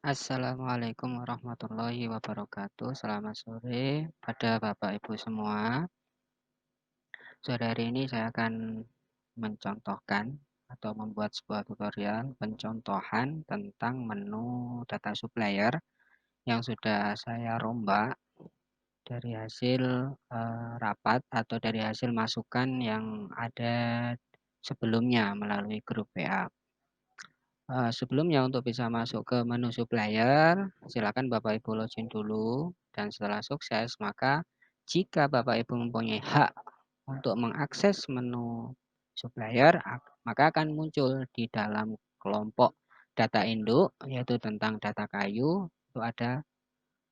Assalamualaikum warahmatullahi wabarakatuh. Selamat sore pada Bapak Ibu semua. Sore hari ini saya akan mencontohkan atau membuat sebuah tutorial pencontohan tentang menu data supplier yang sudah saya rombak dari hasil rapat atau dari hasil masukan yang ada sebelumnya melalui grup WA. Sebelumnya untuk bisa masuk ke menu supplier, silakan Bapak Ibu login dulu dan setelah sukses maka jika Bapak Ibu mempunyai hak untuk mengakses menu supplier, maka akan muncul di dalam kelompok data induk yaitu tentang data kayu, itu ada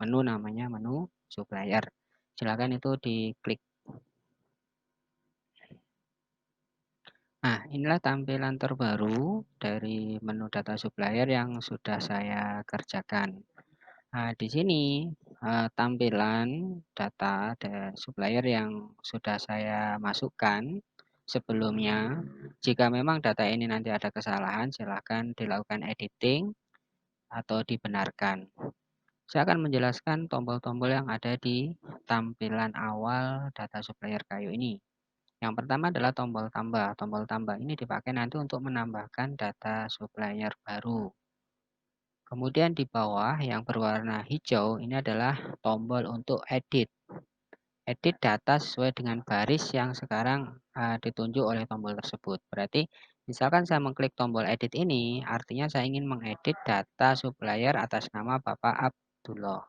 menu namanya menu supplier. Silakan itu diklik. Nah, inilah tampilan terbaru dari menu data supplier yang sudah saya kerjakan. Nah, di sini tampilan data dan supplier yang sudah saya masukkan sebelumnya. Jika memang data ini nanti ada kesalahan, silakan dilakukan editing atau dibenarkan. Saya akan menjelaskan tombol-tombol yang ada di tampilan awal data supplier kayu ini. Yang pertama adalah tombol tambah. Tombol tambah ini dipakai nanti untuk menambahkan data supplier baru. Kemudian di bawah yang berwarna hijau ini adalah tombol untuk edit. Edit data sesuai dengan baris yang sekarang ditunjuk oleh tombol tersebut. Berarti misalkan saya mengklik tombol edit ini, artinya saya ingin mengedit data supplier atas nama Bapak Abdullah.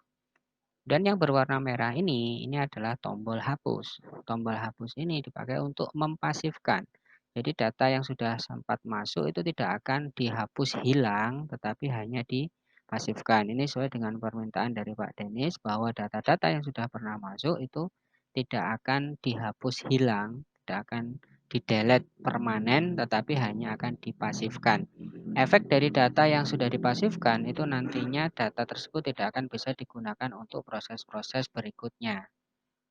Dan yang berwarna merah ini adalah tombol hapus. Tombol hapus ini dipakai untuk mempasifkan. Jadi data yang sudah sempat masuk itu tidak akan dihapus hilang, tetapi hanya dipasifkan. Ini sesuai dengan permintaan dari Pak Denis bahwa data-data yang sudah pernah masuk itu tidak akan dihapus hilang, tidak akan di-delete permanen, tetapi hanya akan dipasifkan. Efek dari data yang sudah dipasifkan itu nantinya data tersebut tidak akan bisa digunakan untuk proses-proses berikutnya.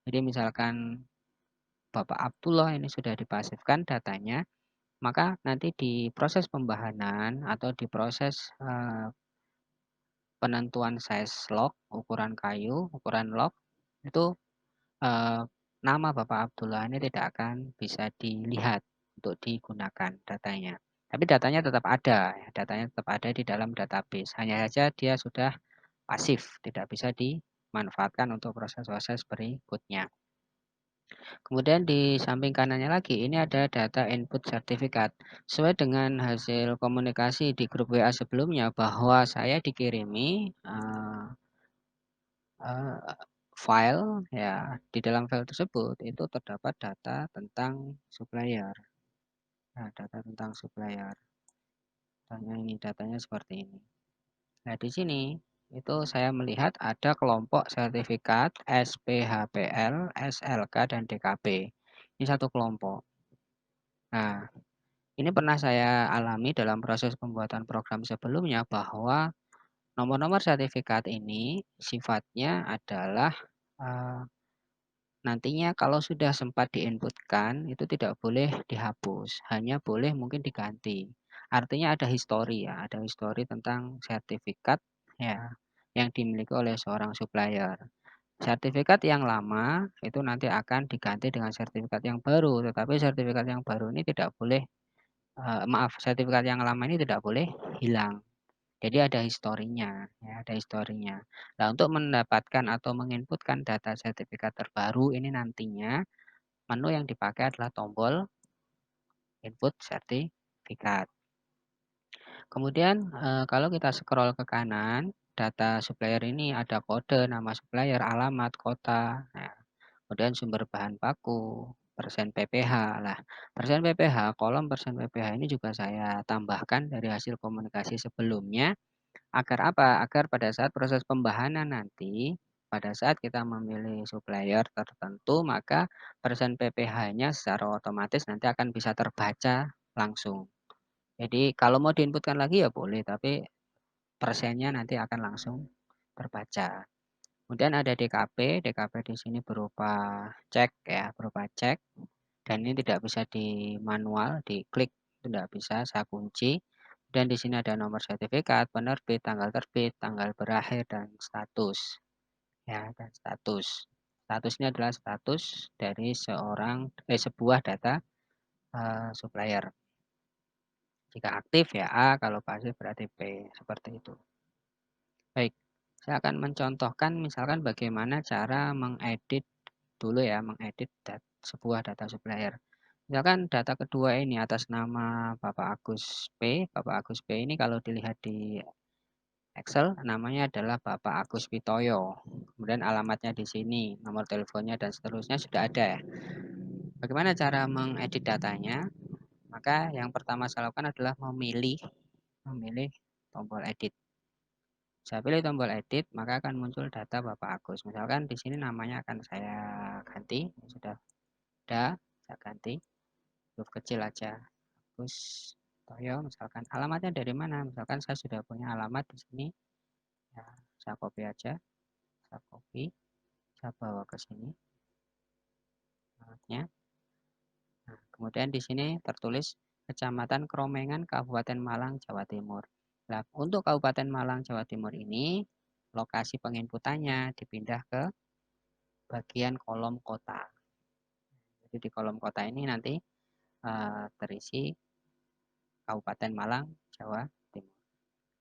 Jadi misalkan Bapak Abdullah ini sudah dipasifkan datanya, maka nanti di proses pembahanan atau di proses penentuan size log, ukuran kayu, ukuran log, itu eh, nama Bapak Abdullah ini tidak akan bisa dilihat untuk digunakan datanya. Tapi datanya tetap ada, ya, datanya tetap ada di dalam database. Hanya saja dia sudah pasif, tidak bisa dimanfaatkan untuk proses-proses berikutnya. Kemudian di samping kanannya lagi, ini ada data input sertifikat. Sesuai dengan hasil komunikasi di grup WA sebelumnya bahwa saya dikirimi eh, file ya di dalam file tersebut itu terdapat data tentang supplier. Nah, data tentang supplier. Datanya seperti ini. Nah, di sini itu saya melihat ada kelompok sertifikat SPHPL, SLK, dan DKP. Ini satu kelompok. Nah, ini pernah saya alami dalam proses pembuatan program sebelumnya bahwa nomor-nomor sertifikat ini sifatnya adalah eh, nantinya kalau sudah sempat diinputkan itu tidak boleh dihapus, hanya boleh mungkin diganti. Artinya ada histori ya, ada histori tentang sertifikat ya yang dimiliki oleh seorang supplier. Sertifikat yang lama itu nanti akan diganti dengan sertifikat yang baru, tetapi sertifikat yang baru ini tidak boleh maaf, sertifikat yang lama ini tidak boleh hilang. Jadi ada historinya, ya, ada historinya. Nah, untuk mendapatkan atau menginputkan data sertifikat terbaru ini nantinya menu yang dipakai adalah tombol input sertifikat. Kemudian kalau kita scroll ke kanan, data supplier ini ada kode, nama supplier, alamat, kota, nah, kemudian sumber bahan baku, persen PPH. Lah, persen PPH, kolom persen PPH ini juga saya tambahkan dari hasil komunikasi sebelumnya. Agar apa? Agar pada saat proses pembahanan nanti, pada saat kita memilih supplier tertentu, maka persen PPH-nya secara otomatis nanti akan bisa terbaca langsung. Jadi kalau mau diinputkan lagi ya boleh, tapi persennya nanti akan langsung terbaca. Kemudian ada DKP, DKP di sini berupa cek ya, berupa cek. Dan ini tidak bisa di manual, diklik itu tidak bisa, saya kunci. Dan di sini ada nomor sertifikat, penerbit, tanggal terbit, tanggal berakhir, dan status. Ya, dan status. Status ini adalah status dari sebuah data supplier. Jika aktif ya A, kalau pasif berarti B, seperti itu. Baik, saya akan mencontohkan misalkan bagaimana cara mengedit dulu ya, mengedit sebuah data supplier. Misalkan data kedua ini atas nama Bapak Agus P. Bapak Agus P ini kalau dilihat di Excel namanya adalah Bapak Agus Pitoyo. Kemudian alamatnya di sini, nomor teleponnya dan seterusnya sudah ada ya. Bagaimana cara mengedit datanya? Maka yang pertama saya lakukan adalah memilih tombol edit. Saya pilih tombol edit, maka akan muncul data Bapak Agus. Misalkan di sini namanya akan saya ganti, sudah ada, saya ganti huruf kecil aja. Agus Toyo, misalkan alamatnya dari mana? Misalkan saya sudah punya alamat di sini, ya, saya copy aja, saya copy, saya bawa ke sini alamatnya. Nah, kemudian di sini tertulis Kecamatan Kromengan, Kabupaten Malang, Jawa Timur. Nah, untuk Kabupaten Malang, Jawa Timur ini, lokasi penginputannya dipindah ke bagian kolom kota. Jadi di kolom kota ini nanti terisi Kabupaten Malang, Jawa Timur.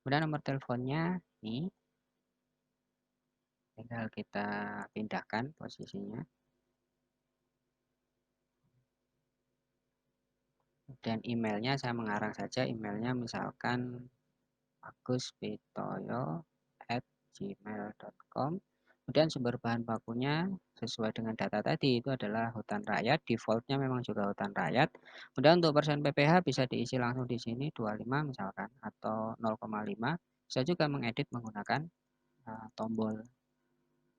Kemudian nomor teleponnya ini tinggal kita pindahkan posisinya. Dan emailnya saya mengarang saja, emailnya misalkan aguspitoyo@gmail.com. Kemudian sumber bahan bakunya sesuai dengan data tadi itu adalah hutan rakyat, defaultnya memang juga hutan rakyat. Kemudian untuk persen PPH bisa diisi langsung di sini 25 misalkan atau 0,5. Bisa juga mengedit menggunakan tombol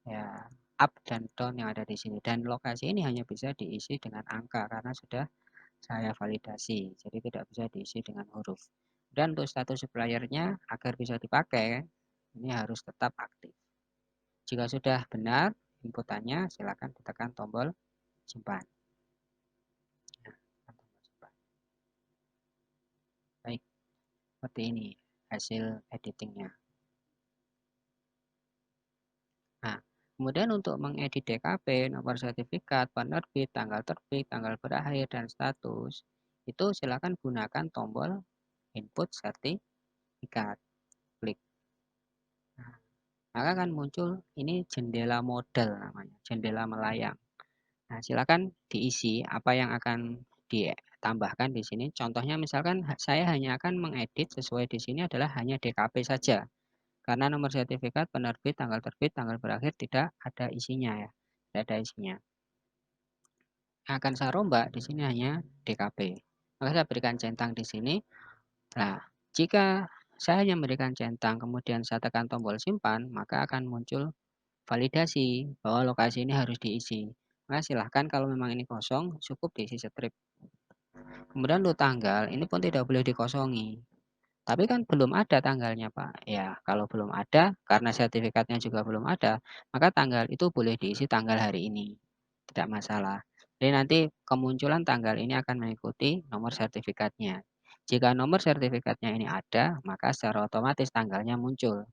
ya up dan down yang ada di sini. Dan lokasi ini hanya bisa diisi dengan angka karena sudah saya validasi, jadi tidak bisa diisi dengan huruf. Dan untuk status suppliernya agar bisa dipakai, ini harus tetap aktif. Jika sudah benar inputannya, silakan ditekan tombol simpan. Nah, tombol simpan. Baik, seperti ini hasil editingnya. Nah, kemudian untuk mengedit DKP, nomor sertifikat, penerbit, tanggal terbit, tanggal berakhir, dan status, itu silakan gunakan tombol input sertifikat. Klik. Nah, maka akan muncul ini jendela model namanya, jendela melayang. Nah, silakan diisi apa yang akan ditambahkan di sini. Contohnya misalkan saya hanya akan mengedit sesuai di sini adalah hanya DKP saja. Karena nomor sertifikat, penerbit, tanggal terbit, tanggal berakhir tidak ada isinya ya. Tidak ada isinya. Yang akan saya rombak di sini hanya DKP. Maka saya berikan centang di sini. Nah, jika saya hanya memberikan centang kemudian saya tekan tombol simpan, maka akan muncul validasi bahwa lokasi ini harus diisi. Maka silahkan kalau memang ini kosong, cukup diisi strip. Kemudian untuk tanggal, ini pun tidak boleh dikosongi. Tapi kan belum ada tanggalnya, Pak. Ya, kalau belum ada, karena sertifikatnya juga belum ada, maka tanggal itu boleh diisi tanggal hari ini. Tidak masalah. Jadi nanti kemunculan tanggal ini akan mengikuti nomor sertifikatnya. Jika nomor sertifikatnya ini ada, maka secara otomatis tanggalnya muncul.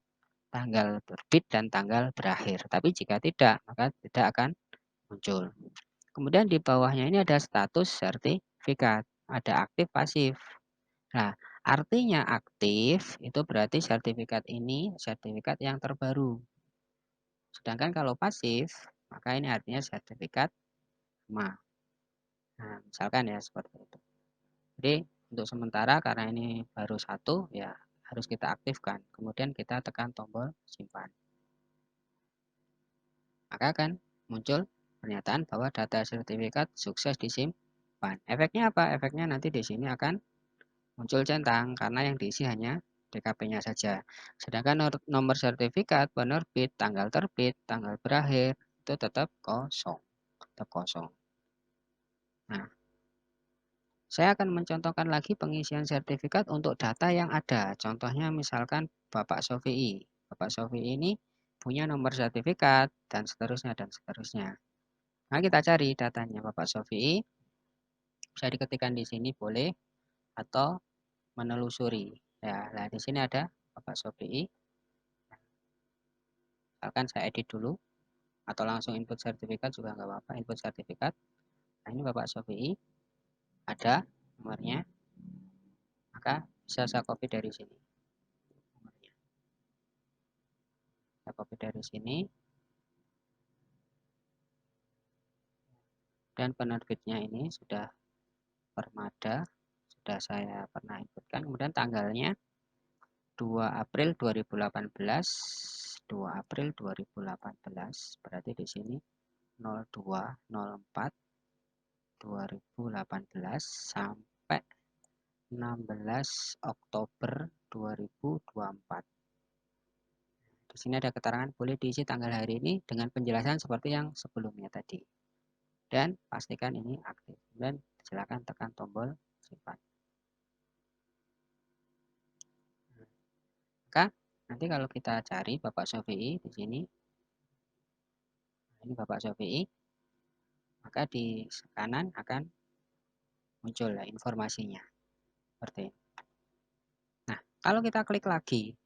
Tanggal terbit dan tanggal berakhir. Tapi jika tidak, maka tidak akan muncul. Kemudian di bawahnya ini ada status sertifikat, ada aktif pasif. Nah, artinya aktif itu berarti sertifikat ini sertifikat yang terbaru. Sedangkan kalau pasif, maka ini artinya sertifikat lama. Nah, misalkan ya seperti itu. Jadi untuk sementara karena ini baru satu, ya harus kita aktifkan. Kemudian kita tekan tombol simpan. Maka akan muncul pernyataan bahwa data sertifikat sukses disimpan. Efeknya apa? Efeknya nanti di sini akan muncul centang karena yang diisi hanya DKP-nya saja. Sedangkan nomor sertifikat, penerbit, tanggal terbit, tanggal berakhir itu tetap kosong. Tetap kosong. Nah, saya akan mencontohkan lagi pengisian sertifikat untuk data yang ada. Contohnya misalkan Bapak Sofi. Bapak Sofi ini punya nomor sertifikat dan seterusnya dan seterusnya. Nah, kita cari datanya Bapak Sofi. Bisa diketikkan di sini boleh atau menelusuri. Ya, nah di sini ada Bapak Shopee. Misalkan saya edit dulu atau langsung input sertifikat juga nggak apa-apa, input sertifikat. Nah, ini Bapak Shopee ada nomornya, maka bisa saya copy dari sini. Saya copy dari sini dan penerbitnya ini sudah Permada, sudah saya pernah inputkan. Kemudian tanggalnya 2 April 2018, 2 April 2018, berarti di sini 0204 2018 sampai 16 Oktober 2024. Di sini ada keterangan boleh diisi tanggal hari ini dengan penjelasan seperti yang sebelumnya tadi. Dan pastikan ini aktif. Dan silakan tekan tombol simpan. Maka nanti kalau kita cari Bapak Shopee di sini, ini Bapak Shopee, maka di kanan akan muncul ya informasinya. Seperti ini. Nah, kalau kita klik lagi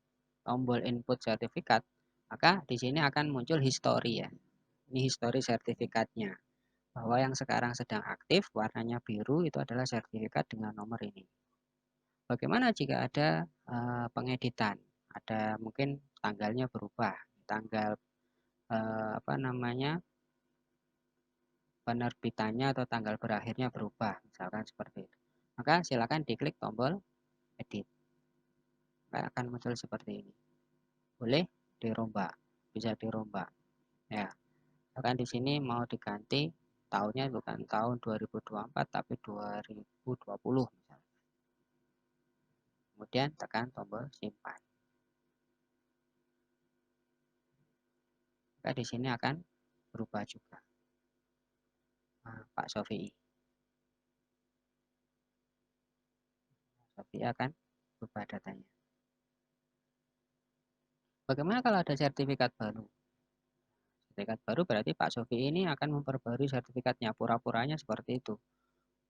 tombol input sertifikat, maka di sini akan muncul history ya. Ini history sertifikatnya. Bahwa yang sekarang sedang aktif warnanya biru itu adalah sertifikat dengan nomor ini. Bagaimana jika ada pengeditan? Ada mungkin tanggalnya berubah, tanggal apa namanya penerbitannya atau tanggal berakhirnya berubah, misalkan seperti itu. Maka silakan diklik tombol edit. Maka akan muncul seperti ini. Boleh dirombak, bisa dirombak. Ya, misalkan di sini mau diganti tahunnya bukan tahun 2024 tapi 2020 misalnya. Kemudian tekan tombol simpan. Maka di sini akan berubah juga. Nah, Pak Sofi akan berubah datanya. Bagaimana kalau ada sertifikat baru? Sertifikat baru berarti Pak Sofi ini akan memperbarui sertifikatnya, pura-puranya seperti itu.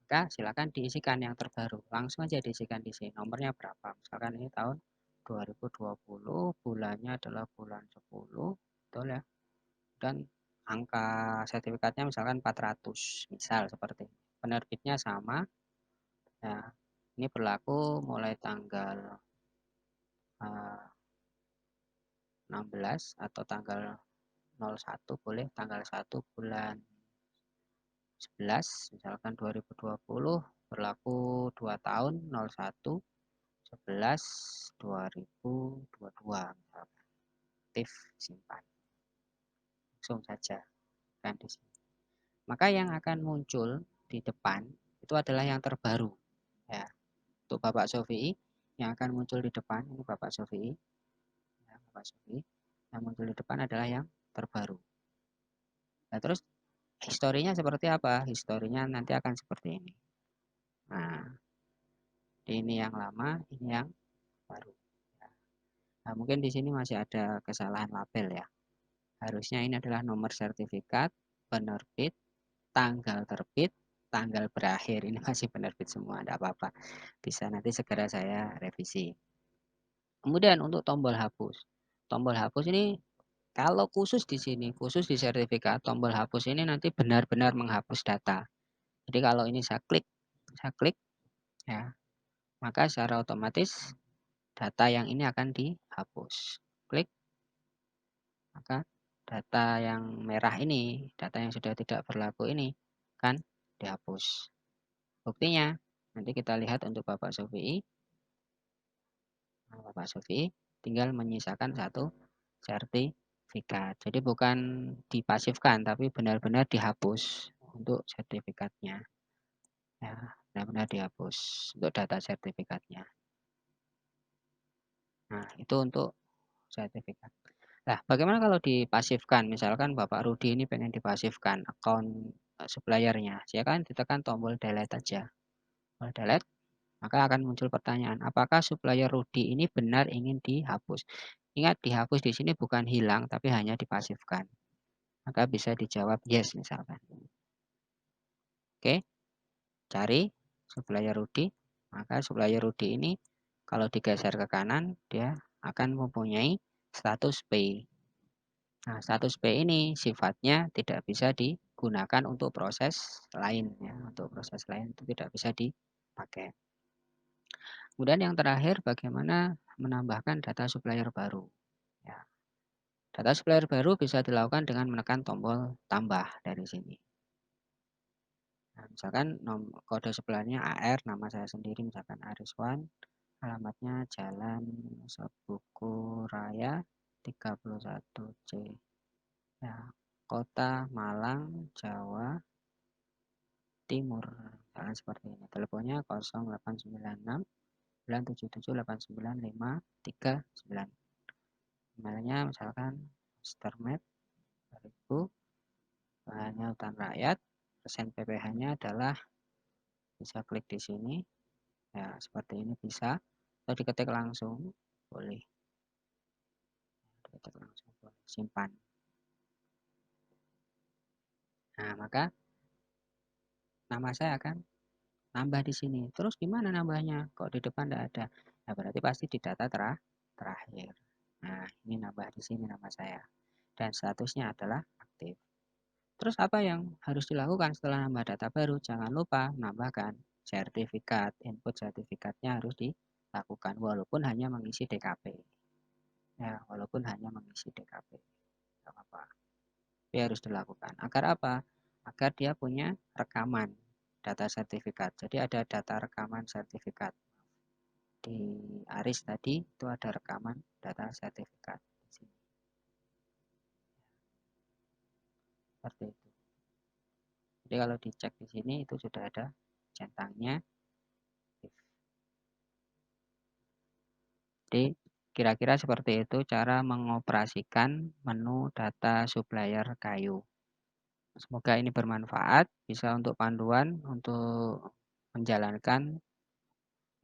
Maka silakan diisikan yang terbaru. Langsung aja diisikan di sini. Nomornya berapa? Misalkan ini tahun 2020, bulannya adalah bulan 10, betul ya. Dan angka sertifikatnya misalkan 400, misal seperti ini. Penerbitnya sama. Nah, ini berlaku mulai tanggal 16 atau tanggal 01, boleh tanggal 1 bulan 11 misalkan 2020, berlaku 2 tahun 01 11 2022 misalkan. Aktif simpan. Langsung saja kan di sini. Maka yang akan muncul di depan itu adalah yang terbaru ya. Untuk Bapak Sofi yang akan muncul di depan ini Bapak Sofi ya, Bapak Sofi yang muncul di depan adalah yang terbaru. Nah, terus historinya seperti apa? Historinya nanti akan seperti ini. Nah, ini yang lama, ini yang baru. Nah, mungkin di sini masih ada kesalahan label ya. Harusnya ini adalah nomor sertifikat, penerbit, tanggal terbit, tanggal berakhir. Ini masih penerbit semua, tidak apa-apa. Bisa nanti segera saya revisi. Kemudian untuk tombol hapus. Tombol hapus ini kalau khusus di sini, khusus di sertifikat, tombol hapus ini nanti benar-benar menghapus data. Jadi kalau ini saya klik ya, maka secara otomatis data yang ini akan dihapus. Klik, maka data yang merah ini, data yang sudah tidak berlaku ini kan dihapus. Buktinya, nanti kita lihat untuk Bapak Sofi. Nah, Bapak Sofi tinggal menyisakan satu sertifikat. Jadi bukan dipasifkan, tapi benar-benar dihapus untuk sertifikatnya. Ya, benar-benar dihapus untuk data sertifikatnya. Nah, itu untuk sertifikat. Nah, bagaimana kalau dipasifkan? Misalkan Bapak Rudi ini pengen dipasifkan akun suppliernya. Silakan ditekan tombol delete aja. Kalau delete, maka akan muncul pertanyaan, apakah supplier Rudi ini benar ingin dihapus? Ingat, dihapus di sini bukan hilang, tapi hanya dipasifkan. Maka bisa dijawab yes misalkan. Oke, cari supplier Rudi. Maka supplier Rudi ini Kalau digeser ke kanan, dia akan mempunyai status P. Nah, status P ini sifatnya tidak bisa digunakan untuk proses lain ya. Untuk proses lain itu tidak bisa dipakai. Kemudian yang terakhir bagaimana menambahkan data supplier baru. Ya, data supplier baru bisa dilakukan dengan menekan tombol tambah dari sini. Nah, misalkan kode suppliernya AR, nama saya sendiri misalkan Ariswan, alamatnya Jalan Sebuku Raya 31C. Ya, Kota Malang, Jawa Timur. Misalkan seperti ini. Teleponnya 0896 977 8959. Emailnya misalkan Stermed 2000, bahannya hutan rakyat, persen PPh-nya adalah, bisa klik di sini ya, seperti ini bisa, atau diketik langsung boleh, diketik langsung boleh, simpan. Nah, maka nama saya akan nambah di sini. Terus gimana nambahnya, kok di depan tidak ada? Nah, berarti pasti di data terakhir. Nah, ini nambah di sini nama saya, dan statusnya adalah aktif. Terus apa yang harus dilakukan setelah nambah data baru? Jangan lupa menambahkan sertifikat. Input sertifikatnya harus dilakukan walaupun hanya mengisi DKP. Ya, walaupun hanya mengisi DKP. Tidak apa-apa. Tapi harus dilakukan. Agar apa? Agar dia punya rekaman data sertifikat. Jadi ada data rekaman sertifikat. Di Aris tadi itu ada rekaman data sertifikat. Seperti itu. Jadi kalau dicek di sini itu sudah ada centangnya. Jadi kira-kira seperti itu cara mengoperasikan menu data supplier kayu. Semoga ini bermanfaat, bisa untuk panduan untuk menjalankan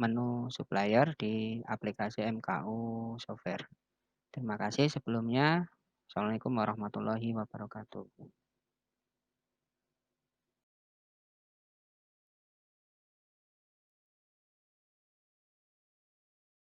menu supplier di aplikasi MKU Software. Terima kasih sebelumnya. Assalamualaikum warahmatullahi wabarakatuh.